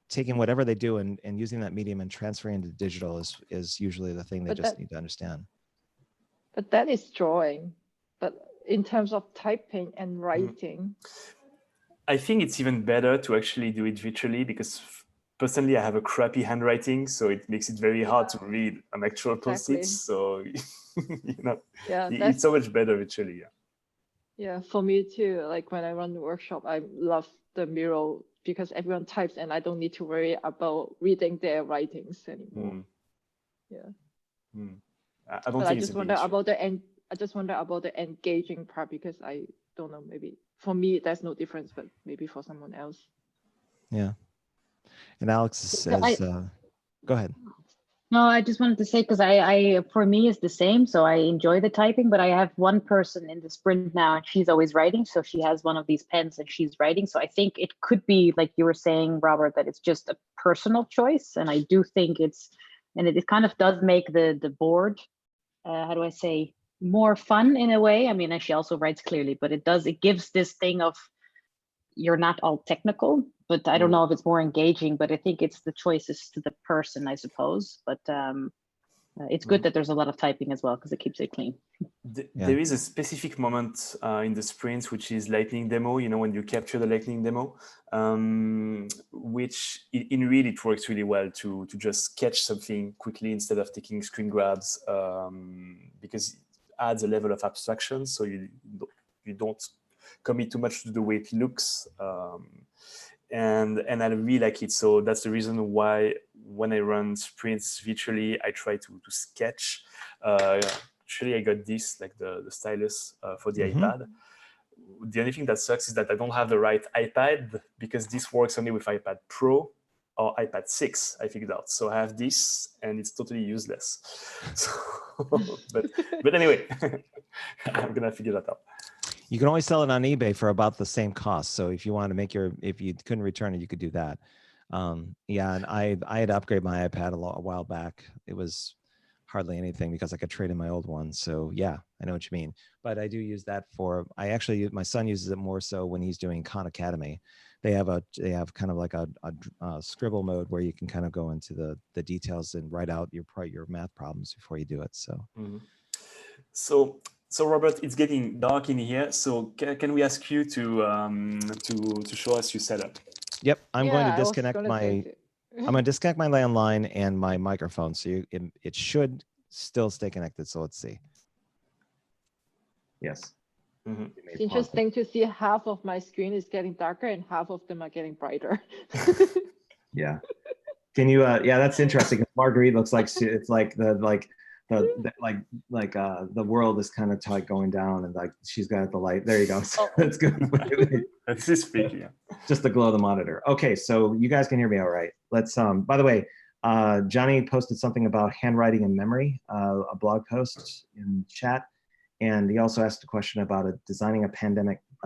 taking whatever they do and using that medium and transferring into digital is usually the thing they just need to understand. But that is drawing. But in terms of typing and writing, I think it's even better to actually do it virtually, because personally I have a crappy handwriting, so it makes it very hard to read an actual Post-its. So you know, it's so much better virtually. Yeah, for me too. Like when I run the workshop, I love the mural because everyone types and I don't need to worry about reading their writings anymore. Yeah. I don't But I think it's just a big wonder issue. about I just wonder about the engaging part because I don't know, maybe for me there's no difference, but maybe for someone else. Yeah. And Alex says, go ahead. No, I just wanted to say, because I for me it's the same. So I enjoy the typing, but I have one person in the sprint now and she's always writing. So she has one of these pens and she's writing. So I think it could be like you were saying, Robert, that it's just a personal choice. And I do think it kind of does make the board, how do I say, more fun in a way. I mean, and she also writes clearly, but it gives this thing of, you're not all technical, but I don't know if it's more engaging, but I think it's the choices to the person, I suppose. But it's good that there's a lot of typing as well because it keeps it clean. There is a specific moment in the sprints, which is lightning demo, you know, when you capture the lightning demo, which in real, it works really well to just catch something quickly instead of taking screen grabs, because it adds a level of abstraction. So you don't commit too much to the way it looks. And I really like it. So that's the reason why when I run sprints virtually, I try to sketch. Actually, I got this, like the stylus for the iPad. The only thing that sucks is that I don't have the right iPad because this works only with iPad Pro or iPad 6, I figured out. So I have this and it's totally useless. So, but anyway, I'm gonna figure that out. You can always sell it on eBay for about the same cost. So if you want to if you couldn't return it, you could do that. Yeah, and I had to upgrade my iPad a while back. It was hardly anything because I could trade in my old one. So yeah, I know what you mean. But I do use that my son uses it more so when he's doing Khan Academy. They have kind of like a scribble mode where you can kind of go into the details and write out your math problems before you do it. So. So Robert, it's getting dark in here. So can we ask you to show us your setup? Yep, I'm going to disconnect my landline and my microphone, so it should still stay connected. So let's see. Yes. It's interesting to see half of my screen is getting darker and half of them are getting brighter. Yeah. Can you? Yeah, that's interesting. Margriet looks like it's like the world is kind of going down and like she's got the light. There you go. That's good. That's just speaking. Just the glow of the monitor. Okay, so you guys can hear me all right. Let's by the way, Johnny posted something about handwriting and memory, a blog post in chat, and he also asked a question about designing a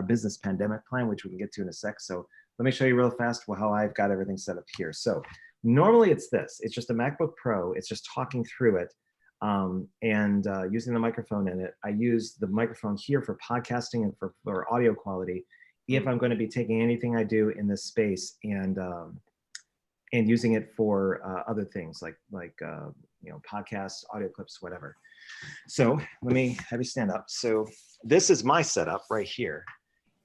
business pandemic plan, which we can get to in a sec. So let me show you real fast how I've got everything set up here. So normally it's this. It's just a MacBook Pro. It's just talking through it. And using the microphone in it. I use the microphone here for podcasting and for audio quality. If I'm going to be taking anything I do in this space and using it for other things like podcasts, audio clips, whatever. So let me have you stand up. So this is my setup right here.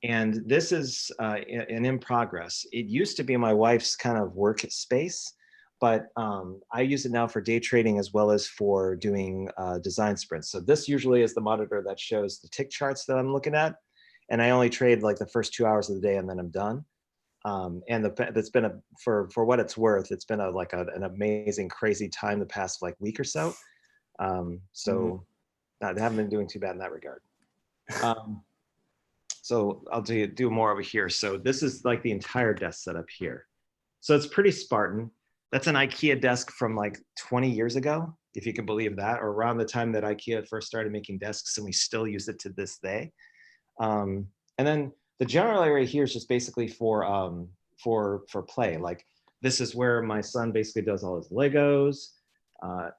And this is an in progress. It used to be my wife's kind of work space. But I use it now for day trading as well as for doing design sprints. So this usually is the monitor that shows the tick charts that I'm looking at. And I only trade like the first 2 hours of the day and then I'm done. And that's been for what it's worth, it's been an amazing, crazy time the past week or so. So I haven't been doing too bad in that regard. So I'll do more over here. So this is like the entire desk setup here. So it's pretty Spartan. That's an IKEA desk from 20 years ago, if you can believe that, or around the time that IKEA first started making desks, and we still use it to this day. And then the general area here is just basically for play. Like this is where my son basically does all his Legos.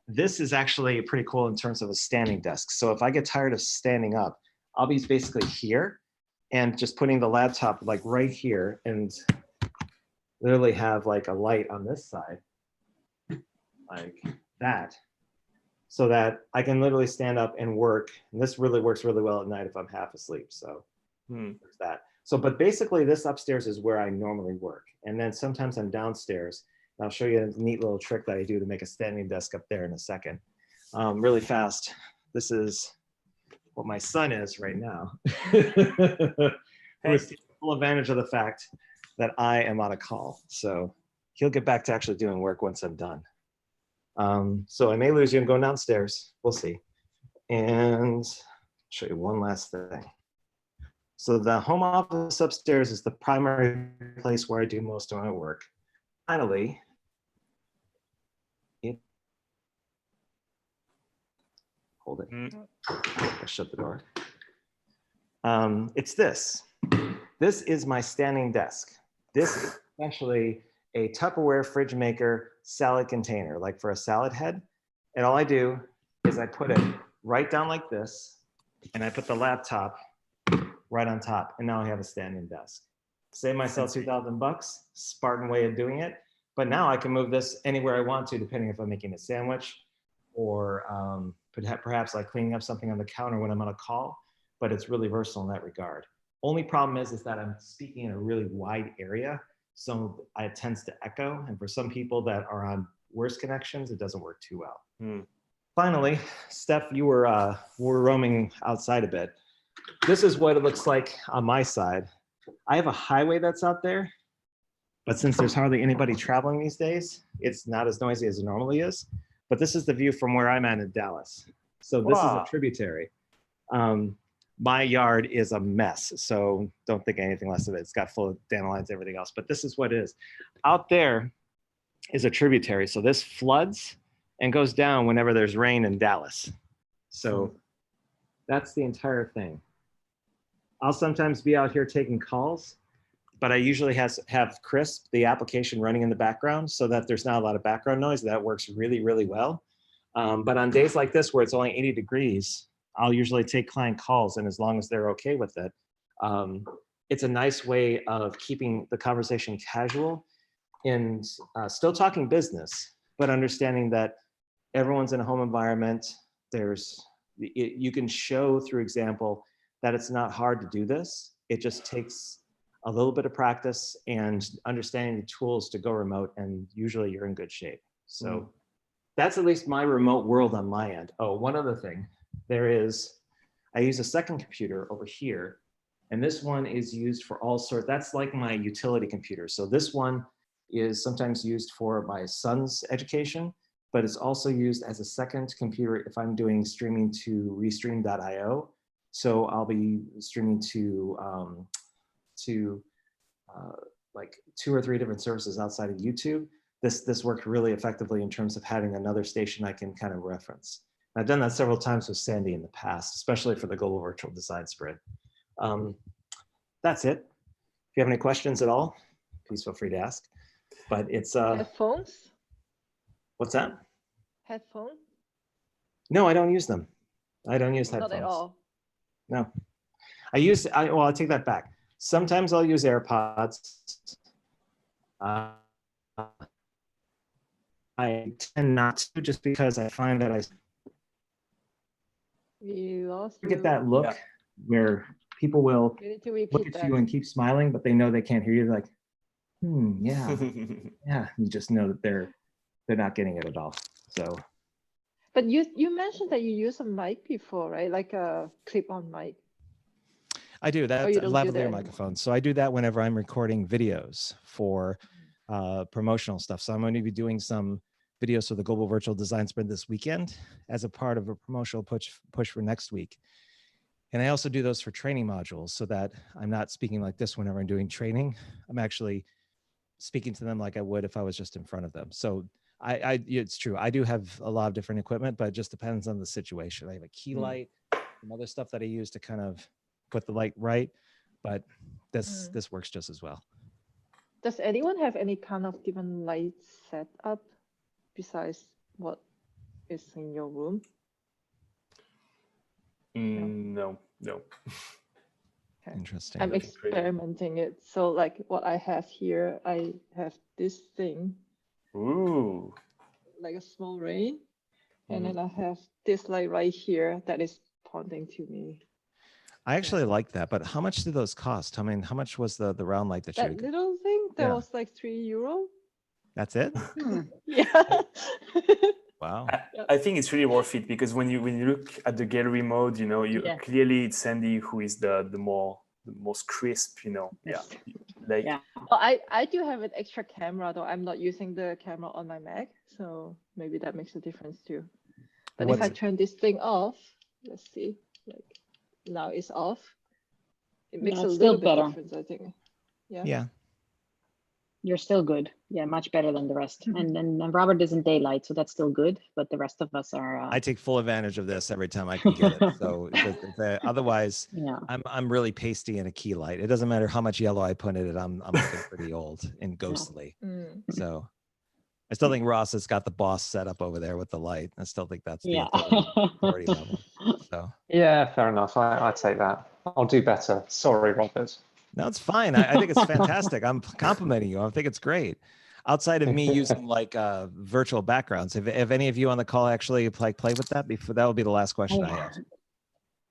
This is actually pretty cool in terms of a standing desk. So if I get tired of standing up, I'll be basically here and just putting the laptop right here and literally have a light on this side like that, so that I can literally stand up and work. And this really works really well at night if I'm half asleep. So there's that. So, but basically this upstairs is where I normally work. And then sometimes I'm downstairs. And I'll show you a neat little trick that I do to make a standing desk up there in a second. Really fast. This is what my son is right now, who is taking full advantage of the fact that I am on a call. So he'll get back to actually doing work once I'm done. So I may lose you and go downstairs. We'll see. And show you one last thing. So the home office upstairs is the primary place where I do most of my work. Finally, hold it. I'll shut the door. It's this. This is my standing desk. This is actually a Tupperware fridge maker salad container, like for a salad head. And all I do is I put it right down like this, and I put the laptop right on top, and now I have a standing desk. Save myself $2,000, Spartan way of doing it. But now I can move this anywhere I want to, depending if I'm making a sandwich or perhaps like cleaning up something on the counter when I'm on a call, but it's really versatile in that regard. Only problem is that I'm speaking in a really wide area, so it tends to echo. And for some people that are on worse connections, it doesn't work too well. Finally, Steph, you were roaming outside a bit. This is what it looks like on my side. I have a highway that's out there, but since there's hardly anybody traveling these days, it's not as noisy as it normally is. But this is the view from where I'm at in Dallas. So this is a tributary. My yard is a mess, so don't think anything less of it. It's got full of dandelions, everything else, but this is what it is. Out there is a tributary, so this floods and goes down whenever there's rain in Dallas. So that's the entire thing. I'll sometimes be out here taking calls, but I usually have Crisp, the application, running in the background so that there's not a lot of background noise. That works really, really well. But on days like this where it's only 80 degrees, I'll usually take client calls, and as long as they're okay with it, it's a nice way of keeping the conversation casual and still talking business, but understanding that everyone's in a home environment. You can show through example that it's not hard to do this. It just takes a little bit of practice and understanding the tools to go remote, and usually you're in good shape. So that's at least my remote world on my end. Oh, one other thing. I use a second computer over here, and this one is used for all sorts. That's like my utility computer. So this one is sometimes used for my son's education, but it's also used as a second computer if I'm doing streaming to restream.io. So I'll be streaming to like 2 or 3 different services outside of YouTube. This worked really effectively in terms of having another station I can kind of reference. I've done that several times with Sandy in the past, especially for the Global Virtual Design Sprint. That's it. If you have any questions at all, please feel free to ask. But it's headphones? What's that? Headphones? No, I don't use them. I don't use headphones. Not at all. No. I'll take that back. Sometimes I'll use AirPods. I tend not to, just because I find that We lost you. get that look where people will look at you and keep smiling, but they know they can't hear you. They're like, yeah, yeah. You just know that they're not getting it at all. So. But you mentioned that you used a mic before, right? Like a clip-on mic. I do. That's a lavalier microphone. So I do that whenever I'm recording videos for promotional stuff. So I'm going to be doing some videos for the Global Virtual Design Sprint this weekend as a part of a promotional push for next week. And I also do those for training modules so that I'm not speaking like this whenever I'm doing training. I'm actually speaking to them like I would if I was just in front of them. So it's true. I do have a lot of different equipment, but it just depends on the situation. I have a key light, some other stuff that I use to kind of put the light right, but this works just as well. Does anyone have any kind of different light setup besides what is in your room? No. Okay. Interesting. I'm experimenting it. So like what I have here, I have this thing. Ooh. Like a small rain. And then I have this light right here that is pointing to me. I actually like that, but how much did those cost? I mean, how much was the round light that you That little thing that was like €3. That's it? Yeah. Wow. I think it's really worth it because when you look at the gallery mode, Yeah. clearly it's Sandy who is the most crisp, Yes. like Yeah. Well, I do have an extra camera though. I'm not using the camera on my Mac, so maybe that makes a difference too. But if I turn this thing off, let's see, like now it's off. It makes No, a it's little still bit better. difference, I think. Yeah. Yeah. You're still good. Yeah, much better than the rest. And Robert is in daylight, so that's still good. But the rest of us are. I take full advantage of this every time I can get it. So otherwise, Yeah. I'm really pasty in a key light. It doesn't matter how much yellow I put in it. I'm looking pretty old and ghostly. Mm. So I still think Ross has got the boss set up over there with the light. I still think that's the Yeah. authority level. So Yeah, fair enough. I take that. I'll do better. Sorry, Robert. no, it's fine. I think it's fantastic. I'm complimenting you. I think it's great. Outside of me using like virtual backgrounds, if any of you on the call actually play with that before, that will be the last question I ask.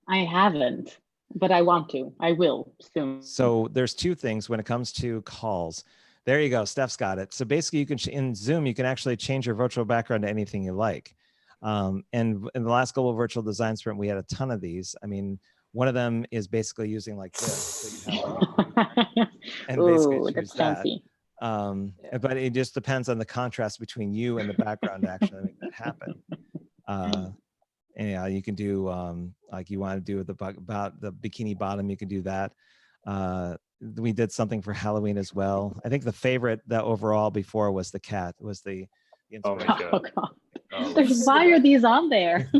I haven't, but I want to. I will soon. So there's two things when it comes to calls. There you go. Steph's got it. So basically you can, in Zoom, you can actually change your virtual background to anything you like. And in the last global virtual design sprint, we had a ton of these. I mean, one of them is basically using like this. So you have like and basically Ooh, choose that's that. fancy. But it just depends on the contrast between you and the background to actually make that happen. And yeah, you can do like you want to do with about the bikini bottom, you can do that. We did something for Halloween as well. I think the favorite that overall before was the cat, was the oh my inspiration. god. God. Oh, Why are these on there?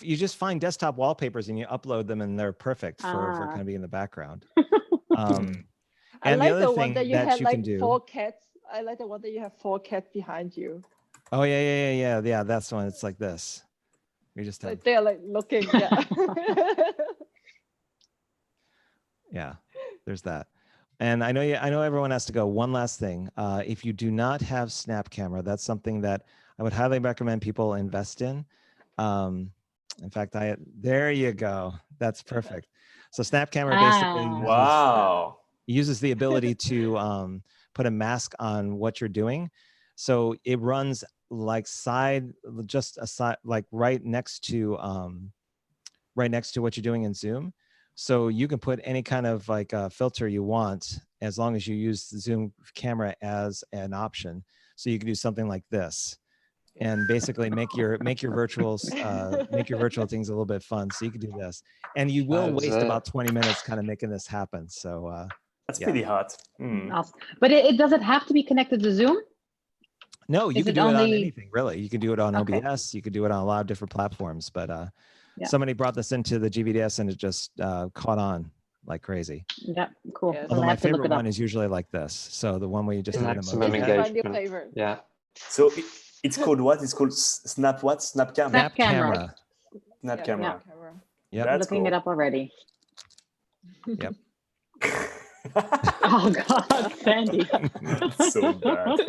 You just find desktop wallpapers and you upload them and they're perfect for Ah. kind of being in the background. I And like the other the one thing that you that had you like can do. 4 cats. I like the one that you have 4 cats behind you. Oh yeah. That's the one. It's like this. We just have. Like they're like looking. Yeah. Yeah, there's that. And I know everyone has to go. One last thing. If you do not have Snap Camera, that's something that I would highly recommend people invest in. In fact, there you go. That's perfect. So Snap Camera basically uses the ability to put a mask on what you're doing. So it runs like like right next to what you're doing in Zoom. So you can put any kind of like filter you want as long as you use the Zoom camera as an option. So you can do something like this, and basically make your virtual things a little bit fun. So you can do this, and you will waste about 20 minutes kind of making this happen. So that's pretty hot. Awesome. But it doesn't have to be connected to Zoom. No, you can do it on anything really. You can do it on Okay. OBS. You can do it on a lot of different platforms. But somebody brought this into the GVDS and it just caught on like crazy. Yeah, cool. Yes. Although my favorite one is usually like this. So the one where you just maximum engagement. Yeah. So it's called what? It's called Snap what? Snap Camera. Snap Camera. Snap Camera. Yeah, I'm looking it up already. Yep. Oh God, Sandy. So bad.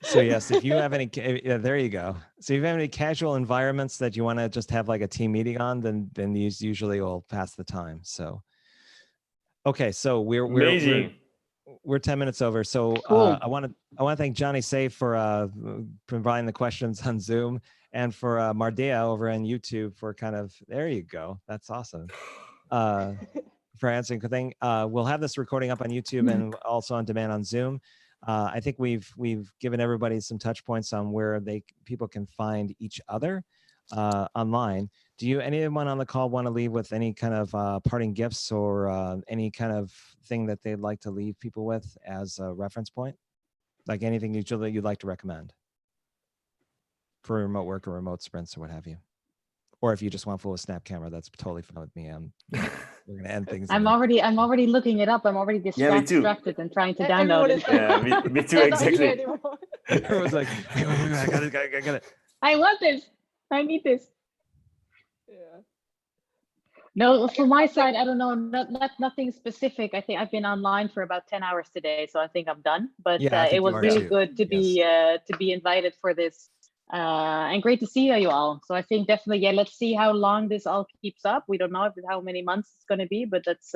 So yes, if you have any, there you go. So if you have any casual environments that you want to just have like a team meeting on, then these usually will pass the time. So, okay, so we're 10 minutes over. So cool. I want to thank Johnny Say for providing the questions on Zoom, and for Margriet over on YouTube for there you go. That's awesome. For answering the thing. We'll have this recording up on YouTube and also on demand on Zoom. I think we've given everybody some touch points on where people can find each other online. Do anyone on the call want to leave with any kind of parting gifts or any kind of thing that they'd like to leave people with as a reference point? Like anything you'd like to recommend for remote work or remote sprints or what have you? Or if you just want full Snap Camera, that's totally fine with me. We're gonna end things. I'm already looking it up. I'm already distracted and trying to download it. Yeah, me too, exactly. Everyone's like, I got it. I want this. I need this. Yeah. No, from my side, I don't know, nothing specific. I think I've been online for about 10 hours today, so I think I'm done. But it was really good to be invited for this. And great to see you all. So I think definitely, let's see how long this all keeps up. We don't know how many months it's going to be, but let's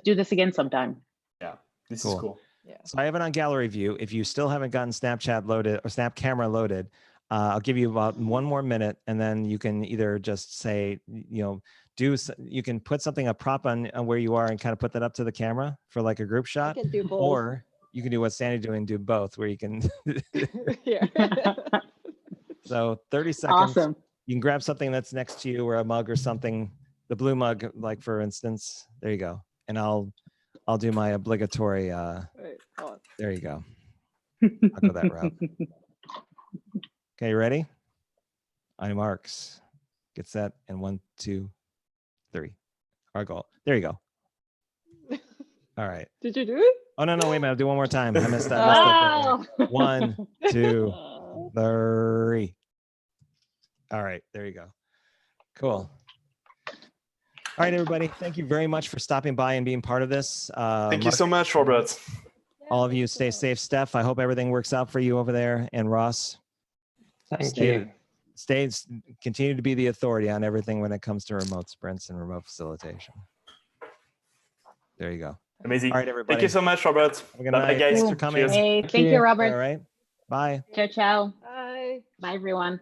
do this again sometime. Yeah, this is cool. Yeah. So I have it on gallery view. If you still haven't gotten Snapchat loaded or Snap Camera loaded, I'll give you about 1 more minute, and then you can either just say, you can put something, a prop on where you are, and kind of put that up to the camera for like a group I shot, can do both. or you can do what Sandy doing, do both, where you can. Yeah. So 30 seconds. Awesome. You can grab something that's next to you, or a mug or something, the blue mug, like for instance. There you go. And I'll do my obligatory. Wait, hold on. There you go. I'll go that route. Okay, you ready? On your marks, get set, and 1, 2, 3. Our goal. There you go. All right. Did you do it? Oh no, wait a minute. I'll do one more time. I missed that. Oh. 1, 2, 3. All right, there you go. Cool. All right, everybody. Thank you very much for stopping by and being part of this. Thank you so much, Robert. All of you stay safe. Steph, I hope everything works out for you over there. And Ross, Thank you. continue to be the authority on everything when it comes to remote sprints and remote facilitation. There you go. Amazing. All right, everybody. Thank you so much, Robert. Have a good Bye, night. guys. Thanks for coming. Cheers. Hey, Thank thank you. you, Robert. All right. Bye. Ciao, ciao. Bye. Bye, everyone.